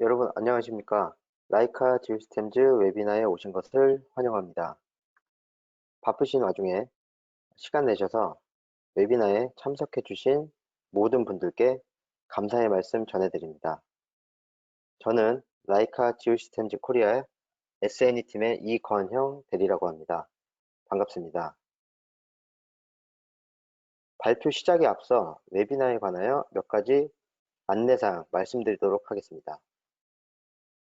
여러분 안녕하십니까? 라이카 지오시스템즈 웨비나에 오신 것을 환영합니다. 바쁘신 와중에 시간 내셔서 웨비나에 참석해 주신 모든 분들께 감사의 말씀 전해드립니다. 저는 라이카 지오시스템즈 코리아 S&E 팀의 이건형 대리라고 합니다. 반갑습니다. 발표 시작에 앞서 웨비나에 관하여 몇 가지 안내사항 말씀드리도록 하겠습니다.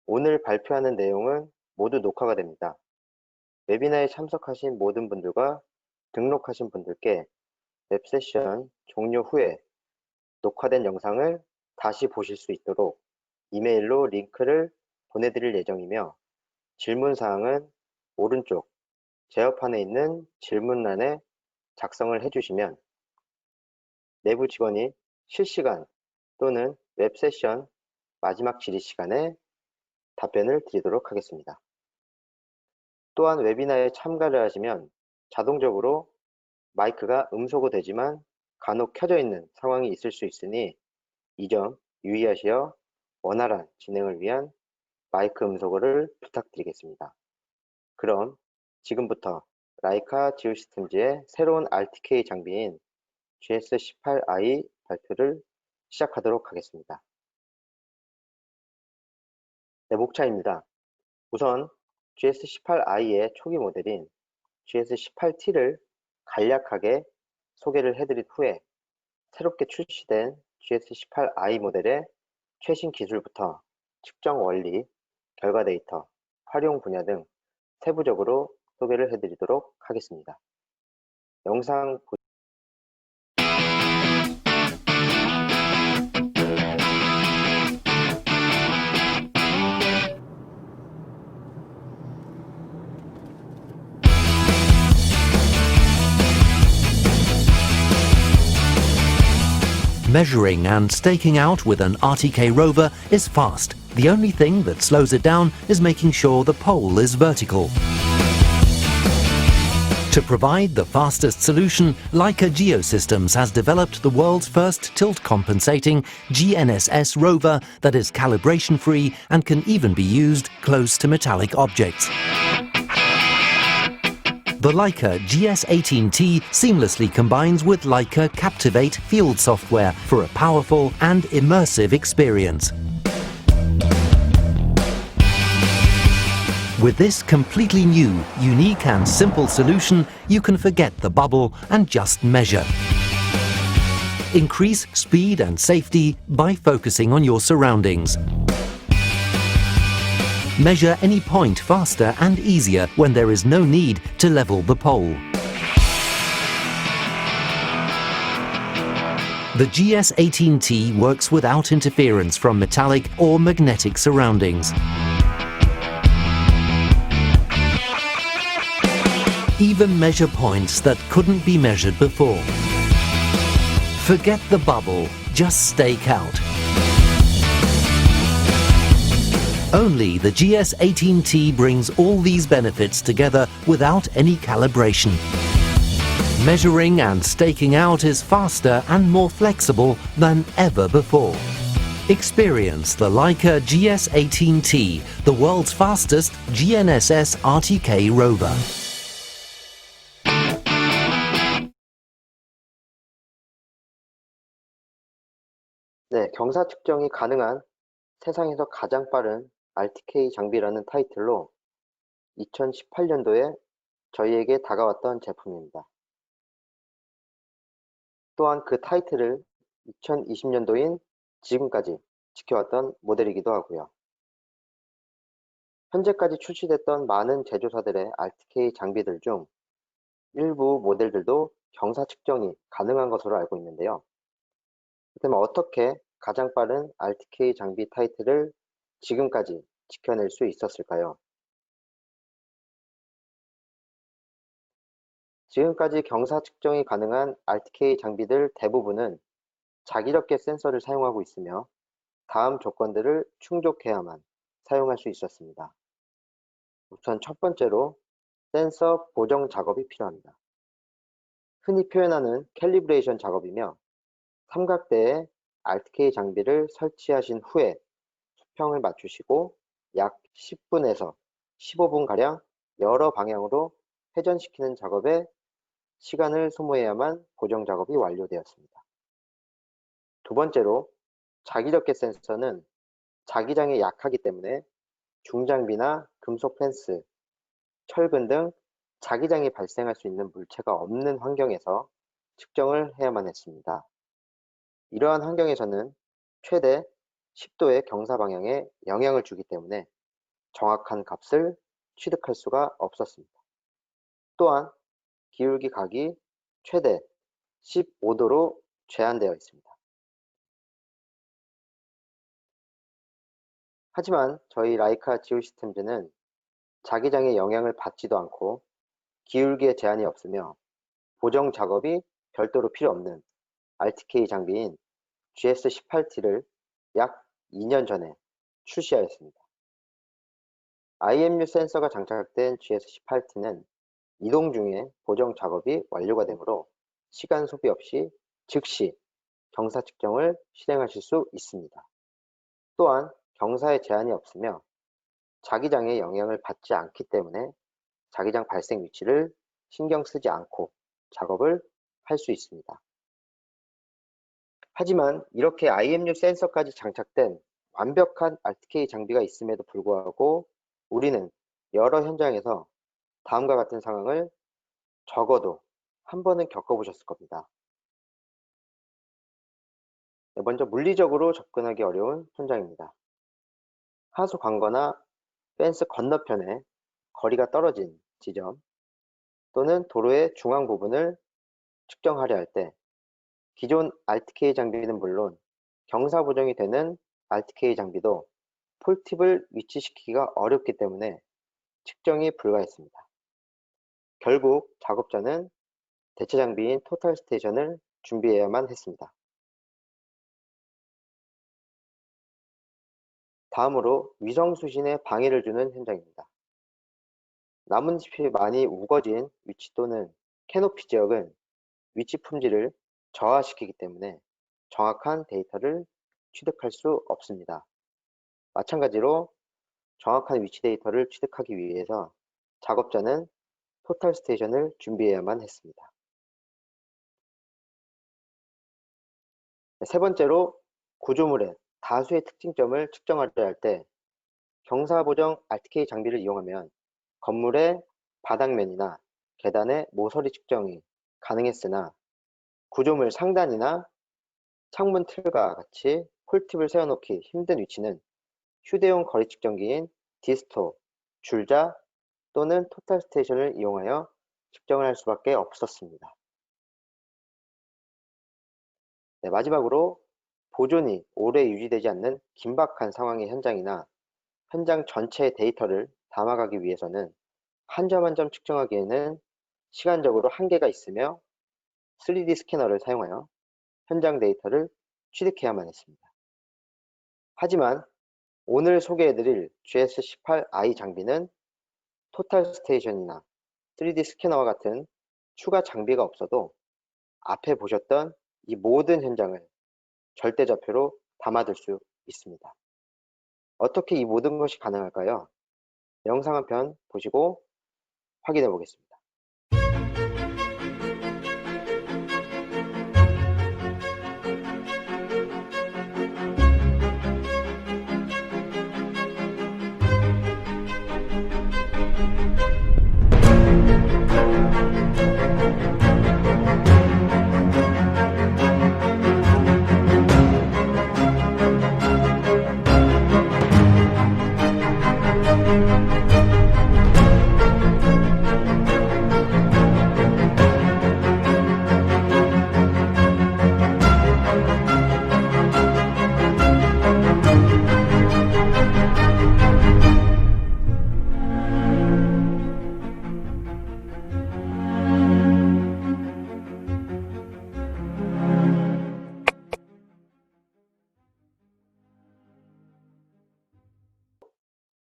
오늘 발표하는 내용은 모두 녹화가 됩니다. 웨비나에 참석하신 모든 분들과 등록하신 분들께 웹세션 종료 후에 녹화된 영상을 다시 보실 수 있도록 이메일로 링크를 보내드릴 예정이며 질문사항은 오른쪽 제어판에 있는 질문란에 작성을 해주시면 내부 직원이 실시간 또는 웹세션 마지막 질의 시간에 답변을 드리도록 하겠습니다. 또한 웨비나에 참가를 하시면 자동적으로 마이크가 음소거 되지만 간혹 켜져 있는 상황이 있을 수 있으니 이 점 유의하시어 원활한 진행을 위한 마이크 음소거를 부탁드리겠습니다. 그럼 지금부터 라이카 지오시스템즈의 새로운 RTK 장비인 GS18i 발표를 시작하도록 하겠습니다. 네, 목차입니다. 우선 GS18i의 초기 모델인 GS18T를 간략하게 소개를 해드린 후에 새롭게 출시된 GS18i 모델의 최신 기술부터 측정 원리, 결과 데이터, 활용 분야 등 세부적으로 소개를 해드리도록 하겠습니다. 영상 Measuring and staking out with an RTK rover is fast. The only thing that slows it down is making sure the pole is vertical. To provide the fastest solution, Leica Geosystems has developed the world's first tilt-compensating GNSS rover that is calibration-free and can even be used close to metallic objects. The Leica GS18T seamlessly combines with Leica Captivate field software for a powerful and immersive experience. With this completely new, unique and simple solution, you can forget the bubble and just measure. Increase speed and safety by focusing on your surroundings. Measure any point faster and easier when there is no need to level the pole. The GS18T works without interference from metallic or magnetic surroundings. Even measure points that couldn't be measured before. Forget the bubble, just stake out. Only the GS18T brings all these benefits together without any calibration. Measuring and staking out is faster and more flexible than ever before. Experience the Leica GS18T, the world's fastest GNSS RTK rover. 네, 경사 측정이 가능한 세상에서 가장 빠른 RTK 장비라는 타이틀로 2018년도에 저희에게 다가왔던 제품입니다. 또한 그 타이틀을 2020년도인 지금까지 지켜왔던 모델이기도 하고요. 현재까지 출시됐던 많은 제조사들의 RTK 장비들 중 일부 모델들도 경사 측정이 가능한 것으로 알고 있는데요. 그렇다면 어떻게 가장 빠른 RTK 장비 타이틀을 지금까지 지켜낼 수 있었을까요? 지금까지 경사 측정이 가능한 RTK 장비들 대부분은 자기력계 센서를 사용하고 있으며 다음 조건들을 충족해야만 사용할 수 있었습니다. 우선 첫 번째로 센서 보정 작업이 필요합니다. 흔히 표현하는 캘리브레이션 작업이며 삼각대에 RTK 장비를 설치하신 후에 수평을 맞추시고 약 10분에서 15분가량 여러 방향으로 회전시키는 작업에 시간을 소모해야만 보정 작업이 완료되었습니다. 두 번째로, 자기적개 센서는 자기장에 약하기 때문에 중장비나 금속 펜스, 철근 등 자기장이 발생할 수 있는 물체가 없는 환경에서 측정을 해야만 했습니다. 이러한 환경에서는 최대 10도의 경사 방향에 영향을 주기 때문에 정확한 값을 취득할 수가 없었습니다. 또한 기울기 각이 최대 15도로 제한되어 있습니다. 하지만 저희 라이카 지오시스템즈는 자기장의 영향을 받지도 않고 기울기에 제한이 없으며 보정 작업이 별도로 필요 없는 RTK 장비인 GS18T를 약 2년 전에 출시하였습니다. IMU 센서가 장착된 GS18T는 이동 중에 보정 작업이 완료가 되므로 시간 소비 없이 즉시 경사 측정을 실행하실 수 있습니다. 또한 경사에 제한이 없으며 자기장의 영향을 받지 않기 때문에 자기장 발생 위치를 신경 쓰지 않고 작업을 할 수 있습니다. 하지만 이렇게 IMU 센서까지 장착된 완벽한 RTK 장비가 있음에도 불구하고 우리는 여러 현장에서 다음과 같은 상황을 적어도 한 번은 겪어보셨을 겁니다. 먼저 물리적으로 접근하기 어려운 현장입니다. 하수 관거나 펜스 건너편에 거리가 떨어진 지점 또는 도로의 중앙 부분을 측정하려 할 때 기존 RTK 장비는 물론 경사 보정이 되는 RTK 장비도 폴팁을 위치시키기가 어렵기 때문에 측정이 불가했습니다. 결국 작업자는 대체 장비인 토탈 스테이션을 준비해야만 했습니다. 다음으로 위성 수신에 방해를 주는 현장입니다. 나뭇잎이 많이 우거진 위치 또는 캐노피 지역은 위치 품질을 저하시키기 때문에 정확한 데이터를 취득할 수 없습니다. 마찬가지로 정확한 위치 데이터를 취득하기 위해서 작업자는 토탈 스테이션을 준비해야만 했습니다. 세 번째로, 구조물의 다수의 특징점을 측정하려 할 때 경사 보정 RTK 장비를 이용하면 건물의 바닥면이나 계단의 모서리 측정이 가능했으나 구조물 상단이나 창문 틀과 같이 폴팁을 세워놓기 힘든 위치는 휴대용 거리 측정기인 디스토, 줄자 또는 토탈 스테이션을 이용하여 측정을 할 수밖에 없었습니다. 마지막으로, 보존이 오래 유지되지 않는 긴박한 상황의 현장이나 현장 전체의 데이터를 담아가기 위해서는 한 점 한 점 측정하기에는 시간적으로 한계가 있으며 3D 스캐너를 사용하여 현장 데이터를 취득해야만 했습니다. 하지만 오늘 소개해드릴 GS18I 장비는 토탈 스테이션이나 3D 스캐너와 같은 추가 장비가 없어도 앞에 보셨던 이 모든 현장을 절대좌표로 담아둘 수 있습니다. 어떻게 이 모든 것이 가능할까요? 영상 한 편 보시고 확인해 보겠습니다.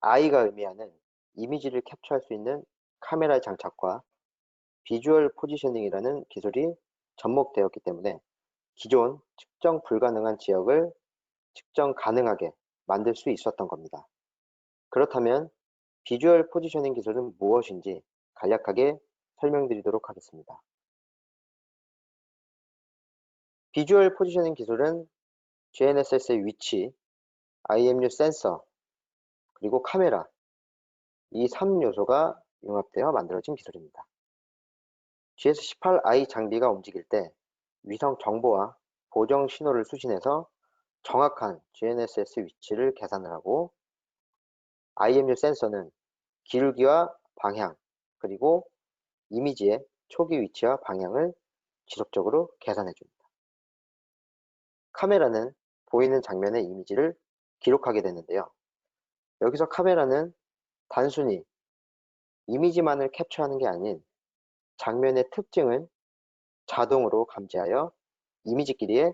I가 의미하는 이미지를 캡처할 수 있는 카메라 장착과 비주얼 포지셔닝이라는 기술이 접목되었기 때문에 기존 측정 불가능한 지역을 측정 가능하게 만들 수 있었던 겁니다. 그렇다면 비주얼 포지셔닝 기술은 무엇인지 간략하게 설명드리도록 하겠습니다. 비주얼 포지셔닝 기술은 GNSS의 위치, IMU 센서, 그리고 카메라, 이 3요소가 융합되어 만들어진 기술입니다. GS18I 장비가 움직일 때 위성 정보와 보정 신호를 수신해서 정확한 GNSS 위치를 계산을 하고, IMU 센서는 기울기와 방향, 그리고 이미지의 초기 위치와 방향을 지속적으로 계산해 줍니다. 카메라는 보이는 장면의 이미지를 기록하게 되는데요. 여기서 카메라는 단순히 이미지만을 캡처하는 게 아닌 장면의 특징을 자동으로 감지하여 이미지끼리의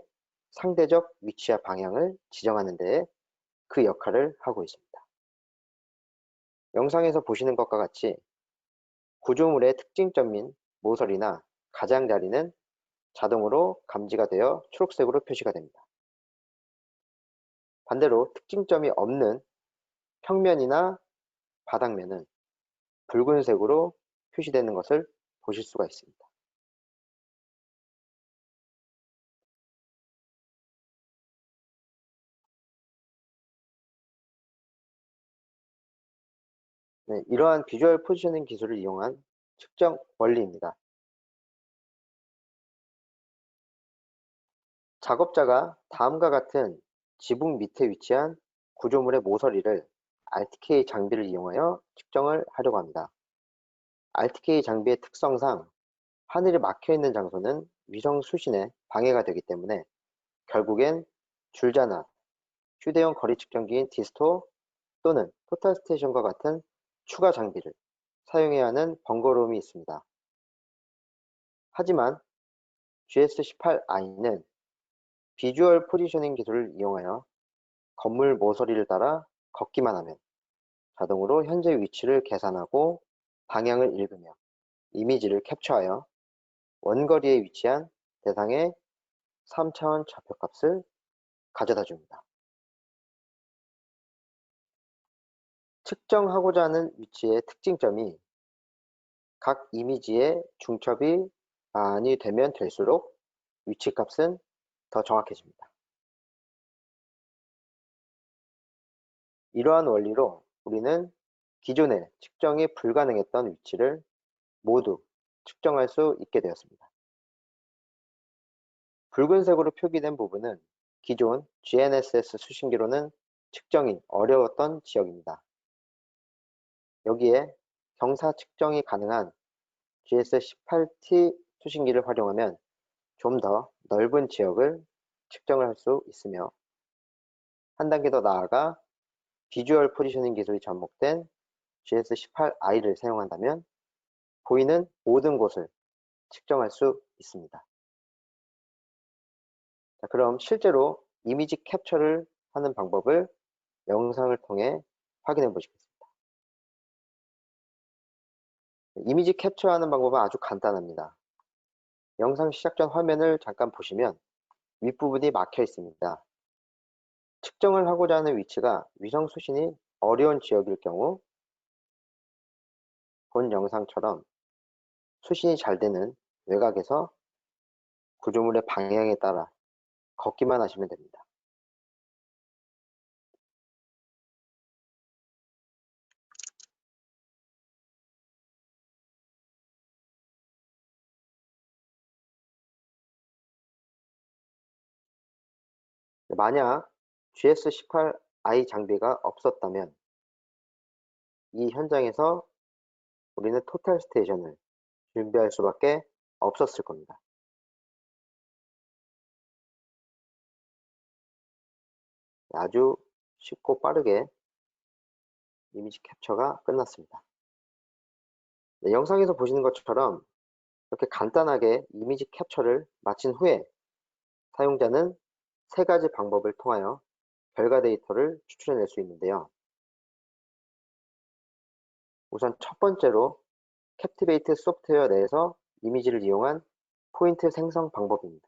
상대적 위치와 방향을 지정하는 데 그 역할을 하고 있습니다. 영상에서 보시는 것과 같이 구조물의 특징점인 모서리나 가장자리는 자동으로 감지가 되어 초록색으로 표시가 됩니다. 반대로 특징점이 없는 평면이나 바닥면은 붉은색으로 표시되는 것을 보실 수가 있습니다. 네, 이러한 비주얼 포지셔닝 기술을 이용한 측정 원리입니다. 작업자가 다음과 같은 지붕 밑에 위치한 구조물의 모서리를 RTK 장비를 이용하여 측정을 하려고 합니다. RTK 장비의 특성상 하늘이 막혀 있는 장소는 위성 수신에 방해가 되기 때문에 결국엔 줄자나 휴대용 거리 측정기인 디스토 또는 토탈 스테이션과 같은 추가 장비를 사용해야 하는 번거로움이 있습니다. 하지만 GS18I는 비주얼 포지셔닝 기술을 이용하여 건물 모서리를 따라 걷기만 하면 자동으로 현재 위치를 계산하고 방향을 읽으며 이미지를 캡처하여 원거리에 위치한 대상의 3차원 좌표값을 가져다 줍니다. 측정하고자 하는 위치의 특징점이 각 이미지의 중첩이 많이 되면 될수록 위치값은 더 정확해집니다. 이러한 원리로 우리는 기존에 측정이 불가능했던 위치를 모두 측정할 수 있게 되었습니다. 붉은색으로 표기된 부분은 기존 GNSS 수신기로는 측정이 어려웠던 지역입니다. 여기에 경사 측정이 가능한 GS18T 수신기를 활용하면 좀 더 넓은 지역을 측정을 할 수 있으며, 한 단계 더 나아가 비주얼 포지셔닝 기술이 접목된 GS18I를 사용한다면 보이는 모든 곳을 측정할 수 있습니다. 자, 그럼 실제로 이미지 캡처를 하는 방법을 영상을 통해 확인해 보시겠습니다. 이미지 캡처하는 방법은 아주 간단합니다. 영상 시작 전 화면을 잠깐 보시면 윗부분이 막혀 있습니다. 측정을 하고자 하는 위치가 위성 수신이 어려운 지역일 경우 본 영상처럼 수신이 잘 되는 외곽에서 구조물의 방향에 따라 걷기만 하시면 됩니다. 만약 GS18I 장비가 없었다면 이 현장에서 우리는 토탈 스테이션을 준비할 수밖에 없었을 겁니다. 아주 쉽고 빠르게 이미지 캡처가 끝났습니다. 네, 영상에서 보시는 것처럼 이렇게 간단하게 이미지 캡처를 마친 후에 사용자는 세 가지 방법을 통하여 결과 데이터를 추출해낼 수 있는데요. 우선 첫 번째로 캡티베이트 소프트웨어 내에서 이미지를 이용한 포인트 생성 방법입니다.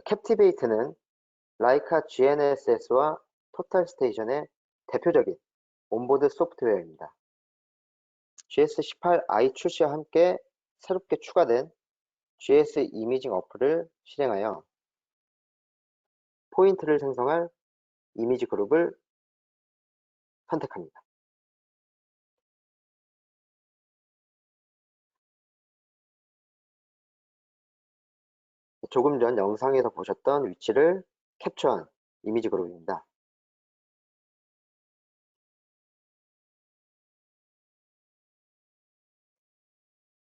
캡티베이트는 라이카 GNSS와 토탈 스테이션의 대표적인 온보드 소프트웨어입니다. GS18i 출시와 함께 새롭게 추가된 GS 이미징 어플을 실행하여 포인트를 생성할 이미지 그룹을 선택합니다. 조금 전 영상에서 보셨던 위치를 캡처한 이미지 그룹입니다.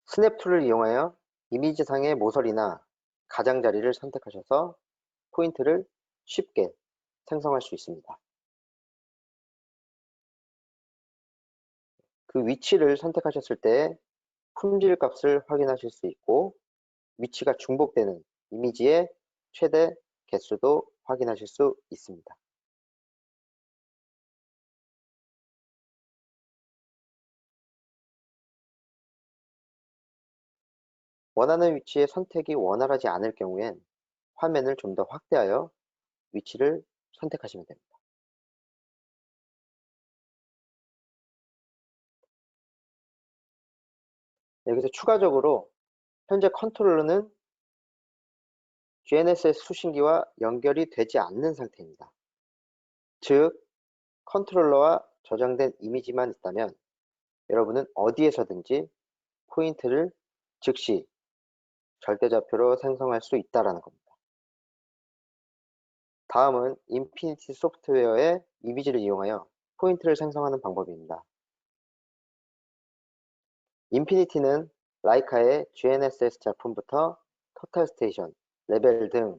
스냅 툴을 이용하여 이미지상의 모서리나 가장자리를 선택하셔서 포인트를 쉽게 생성할 수 있습니다. 그 위치를 선택하셨을 때 품질 값을 확인하실 수 있고 위치가 중복되는 이미지의 최대 개수도 확인하실 수 있습니다. 원하는 위치의 선택이 원활하지 않을 경우엔 화면을 좀 더 확대하여 위치를 선택하시면 됩니다. 여기서 추가적으로 현재 컨트롤러는 GNSS 수신기와 연결이 되지 않는 상태입니다. 즉, 컨트롤러와 저장된 이미지만 있다면 여러분은 어디에서든지 포인트를 즉시 절대좌표로 생성할 수 있다는 겁니다. 다음은 인피니티 소프트웨어의 이미지를 이용하여 포인트를 생성하는 방법입니다. 인피니티는 라이카의 GNSS 제품부터 토탈 스테이션, 레벨 등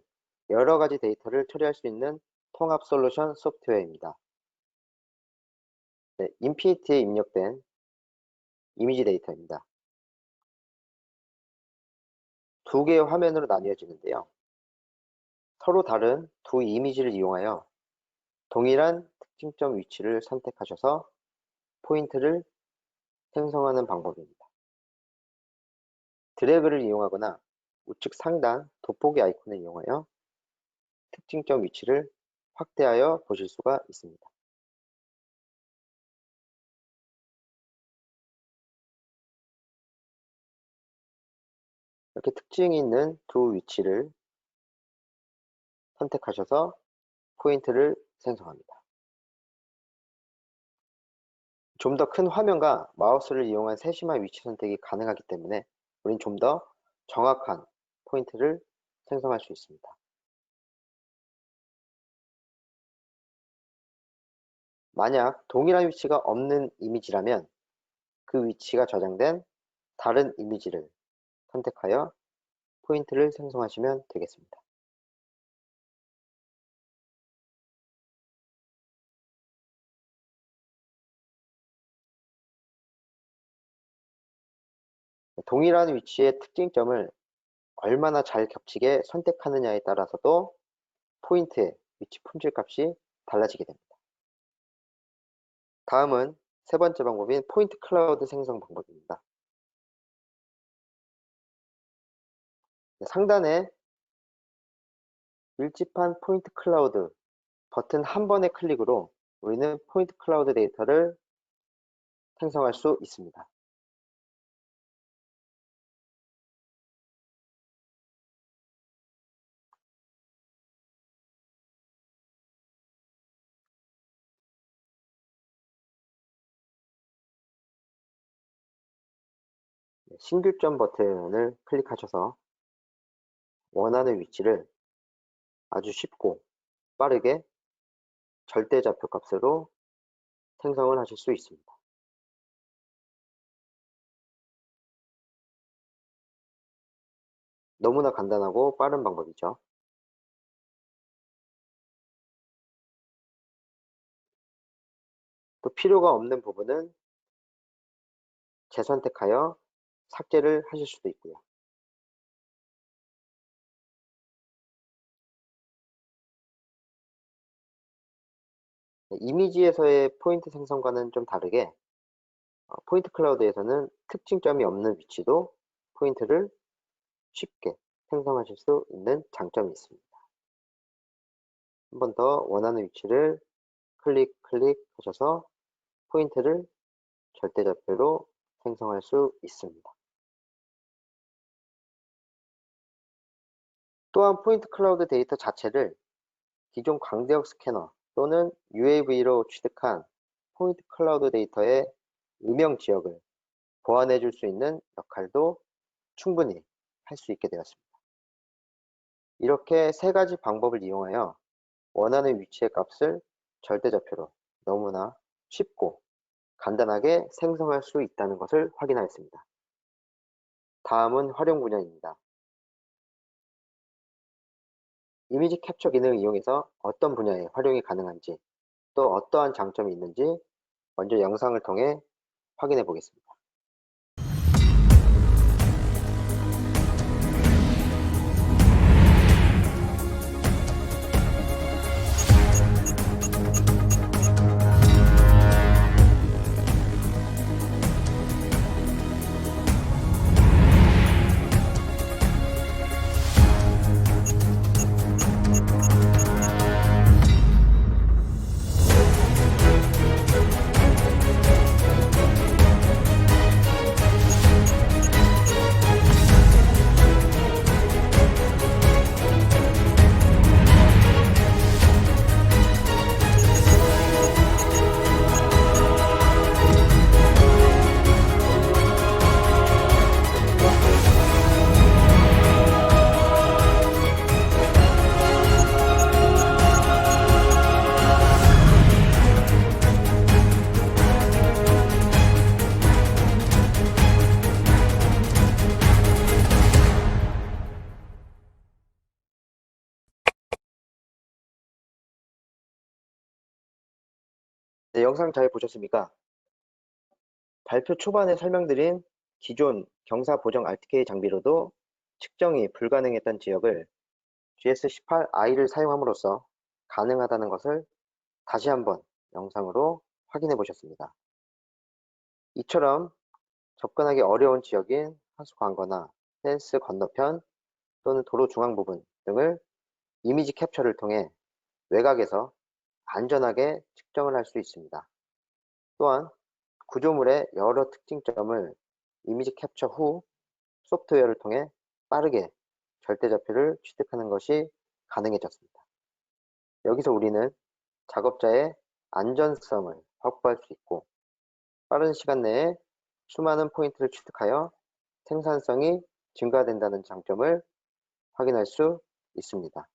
여러 가지 데이터를 처리할 수 있는 통합 솔루션 소프트웨어입니다. 네, 인피니티에 입력된 이미지 데이터입니다. 두 개의 화면으로 나뉘어지는데요. 서로 다른 두 이미지를 이용하여 동일한 특징점 위치를 선택하셔서 포인트를 생성하는 방법입니다. 드래그를 이용하거나 우측 상단 돋보기 아이콘을 이용하여 특징점 위치를 확대하여 보실 수가 있습니다. 이렇게 특징이 있는 두 위치를 선택하셔서 포인트를 생성합니다. 좀 더 큰 화면과 마우스를 이용한 세심한 위치 선택이 가능하기 때문에 우린 좀 더 정확한 포인트를 생성할 수 있습니다. 만약 동일한 위치가 없는 이미지라면 그 위치가 저장된 다른 이미지를 선택하여 포인트를 생성하시면 되겠습니다. 동일한 위치의 특징점을 얼마나 잘 겹치게 선택하느냐에 따라서도 포인트의 위치 품질 값이 달라지게 됩니다. 다음은 세 번째 방법인 포인트 클라우드 생성 방법입니다. 상단에 밀집한 포인트 클라우드 버튼 한 번의 클릭으로 우리는 포인트 클라우드 데이터를 생성할 수 있습니다. 신규점 버튼을 클릭하셔서 원하는 위치를 아주 쉽고 빠르게 절대좌표 값으로 생성을 하실 수 있습니다. 너무나 간단하고 빠른 방법이죠. 또 필요가 없는 부분은 재선택하여 삭제를 하실 수도 있고요. 이미지에서의 포인트 생성과는 좀 다르게 포인트 클라우드에서는 특징점이 없는 위치도 포인트를 쉽게 생성하실 수 있는 장점이 있습니다. 한 번 더 원하는 위치를 클릭 하셔서 포인트를 절대좌표로 생성할 수 있습니다. 또한 포인트 클라우드 데이터 자체를 기존 광대역 스캐너 또는 UAV로 취득한 포인트 클라우드 데이터의 음영 지역을 보완해 줄 수 있는 역할도 충분히 할 수 있게 되었습니다. 이렇게 세 가지 방법을 이용하여 원하는 위치의 값을 절대좌표로 너무나 쉽고 간단하게 생성할 수 있다는 것을 확인하였습니다. 다음은 활용 분야입니다. 이미지 캡처 기능을 이용해서 어떤 분야에 활용이 가능한지 또 어떠한 장점이 있는지 먼저 영상을 통해 확인해 보겠습니다. 네, 영상 잘 보셨습니까? 발표 초반에 설명드린 기존 경사 보정 RTK 장비로도 측정이 불가능했던 지역을 GS18i를 사용함으로써 가능하다는 것을 다시 한번 영상으로 확인해 보셨습니다. 이처럼 접근하기 어려운 지역인 하수 관거나 펜스 건너편 또는 도로 중앙 부분 등을 이미지 캡처를 통해 외곽에서 안전하게 측정을 할 수 있습니다. 또한 구조물의 여러 특징점을 이미지 캡처 후 소프트웨어를 통해 빠르게 절대좌표를 취득하는 것이 가능해졌습니다. 여기서 우리는 작업자의 안전성을 확보할 수 있고 빠른 시간 내에 수많은 포인트를 취득하여 생산성이 증가된다는 장점을 확인할 수 있습니다.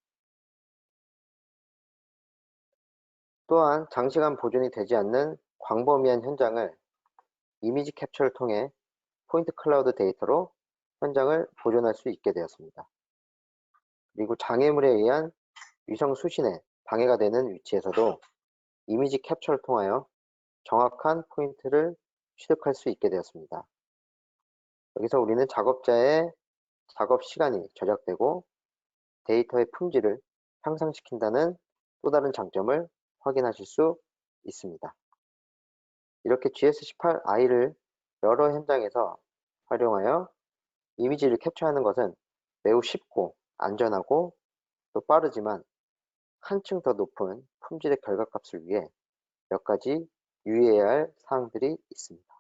또한 장시간 보존이 되지 않는 광범위한 현장을 이미지 캡처를 통해 포인트 클라우드 데이터로 현장을 보존할 수 있게 되었습니다. 그리고 장애물에 의한 위성 수신에 방해가 되는 위치에서도 이미지 캡처를 통하여 정확한 포인트를 취득할 수 있게 되었습니다. 여기서 우리는 작업자의 작업 시간이 절약되고 데이터의 품질을 향상시킨다는 또 다른 장점을 확인하실 수 있습니다. 이렇게 GS18i를 여러 현장에서 활용하여 이미지를 캡처하는 것은 매우 쉽고 안전하고 또 빠르지만 한층 더 높은 품질의 결과값을 위해 몇 가지 유의해야 할 사항들이 있습니다.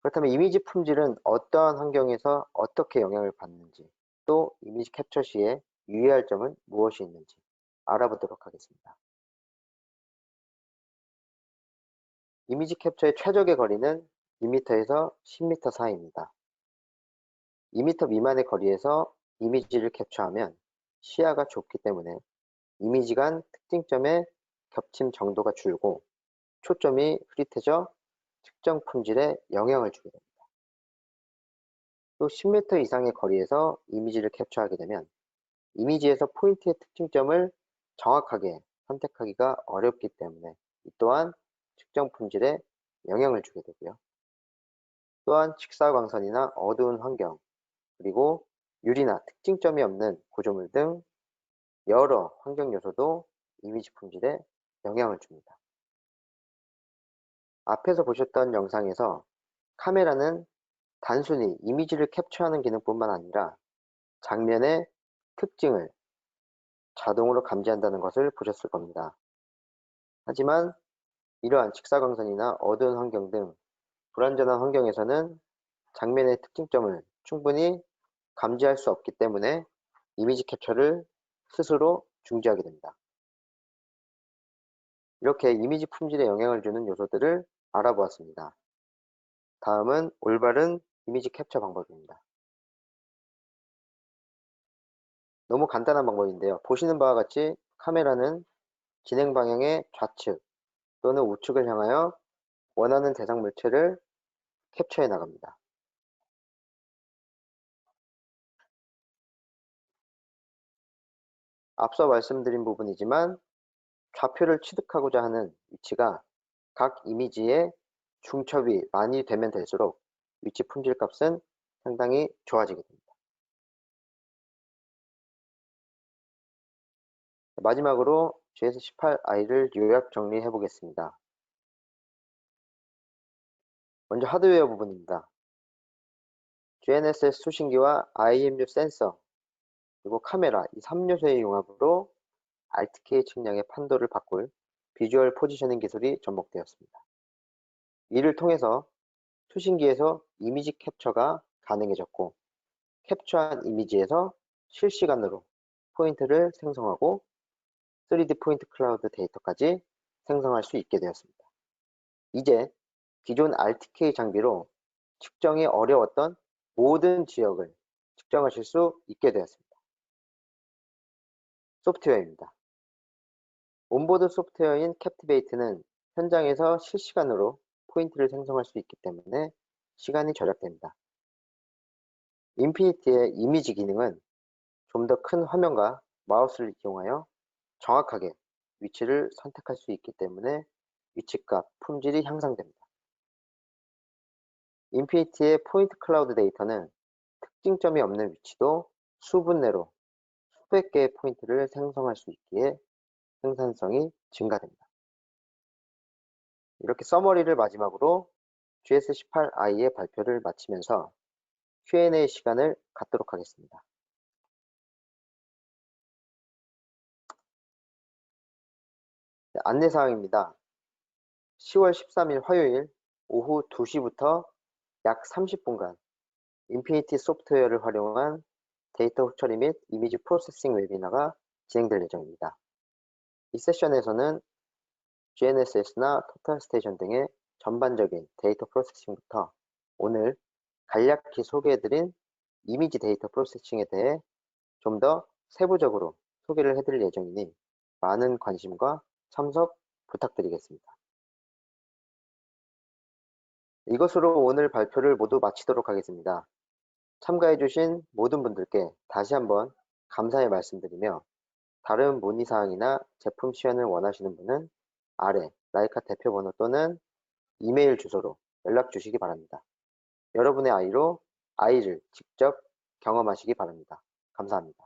그렇다면 이미지 품질은 어떠한 환경에서 어떻게 영향을 받는지, 또 이미지 캡처 시에 유의할 점은 무엇이 있는지 알아보도록 하겠습니다. 이미지 캡처의 최적의 거리는 2m에서 10m 사이입니다. 2m 미만의 거리에서 이미지를 캡처하면 시야가 좁기 때문에 이미지 간 특징점의 겹침 정도가 줄고 초점이 흐릿해져 측정 품질에 영향을 주게 됩니다. 또 10m 이상의 거리에서 이미지를 캡처하게 되면 이미지에서 포인트의 특징점을 정확하게 선택하기가 어렵기 때문에 이 또한 측정 품질에 영향을 주게 되고요. 또한 직사광선이나 어두운 환경, 그리고 유리나 특징점이 없는 구조물 등 여러 환경 요소도 이미지 품질에 영향을 줍니다. 앞에서 보셨던 영상에서 카메라는 단순히 이미지를 캡처하는 기능뿐만 아니라 장면의 특징을 자동으로 감지한다는 것을 보셨을 겁니다. 하지만 이러한 직사광선이나 어두운 환경 등 불완전한 환경에서는 장면의 특징점을 충분히 감지할 수 없기 때문에 이미지 캡처를 스스로 중지하게 됩니다. 이렇게 이미지 품질에 영향을 주는 요소들을 알아보았습니다. 다음은 올바른 이미지 캡처 방법입니다. 너무 간단한 방법인데요. 보시는 바와 같이 카메라는 진행 방향의 좌측 또는 우측을 향하여 원하는 대상 물체를 캡처해 나갑니다. 앞서 말씀드린 부분이지만 좌표를 취득하고자 하는 위치가 각 이미지의 중첩이 많이 되면 될수록 위치 품질 값은 상당히 좋아지게 됩니다. 마지막으로 GS18i를 요약 정리해 보겠습니다. 먼저 하드웨어 부분입니다. GNSS 수신기와 IMU 센서, 그리고 카메라 이 3요소의 융합으로 RTK 측량의 판도를 바꿀 비주얼 포지셔닝 기술이 접목되었습니다. 이를 통해서 수신기에서 이미지 캡처가 가능해졌고 캡처한 이미지에서 실시간으로 포인트를 생성하고 3D 포인트 클라우드 데이터까지 생성할 수 있게 되었습니다. 이제 기존 RTK 장비로 측정이 어려웠던 모든 지역을 측정하실 수 있게 되었습니다. 소프트웨어입니다. 온보드 소프트웨어인 캡티베이트는 현장에서 실시간으로 포인트를 생성할 수 있기 때문에 시간이 절약됩니다. 인피니티의 이미지 기능은 좀 더 큰 화면과 마우스를 이용하여 정확하게 위치를 선택할 수 있기 때문에 위치값, 품질이 향상됩니다. 인피니티의 포인트 클라우드 데이터는 특징점이 없는 위치도 수분 내로 수백 개의 포인트를 생성할 수 있기에 생산성이 증가됩니다. 이렇게 서머리를 마지막으로 GS18i의 발표를 마치면서 Q&A 시간을 갖도록 하겠습니다. 안내사항입니다. 10월 13일 화요일 오후 2시부터 약 30분간 인피니티 소프트웨어를 활용한 데이터 후처리 및 이미지 프로세싱 웨비나가 진행될 예정입니다. 이 세션에서는 GNSS나 토탈 스테이션 등의 전반적인 데이터 프로세싱부터 오늘 간략히 소개해드린 이미지 데이터 프로세싱에 대해 좀 더 세부적으로 소개를 해드릴 예정이니 많은 관심과 참석 부탁드리겠습니다. 이것으로 오늘 발표를 모두 마치도록 하겠습니다. 참가해주신 모든 분들께 다시 한번 감사의 말씀드리며 다른 문의사항이나 제품 시연을 원하시는 분은 아래 라이카 대표번호 또는 이메일 주소로 연락 주시기 바랍니다. 여러분의 아이로 아이를 직접 경험하시기 바랍니다. 감사합니다.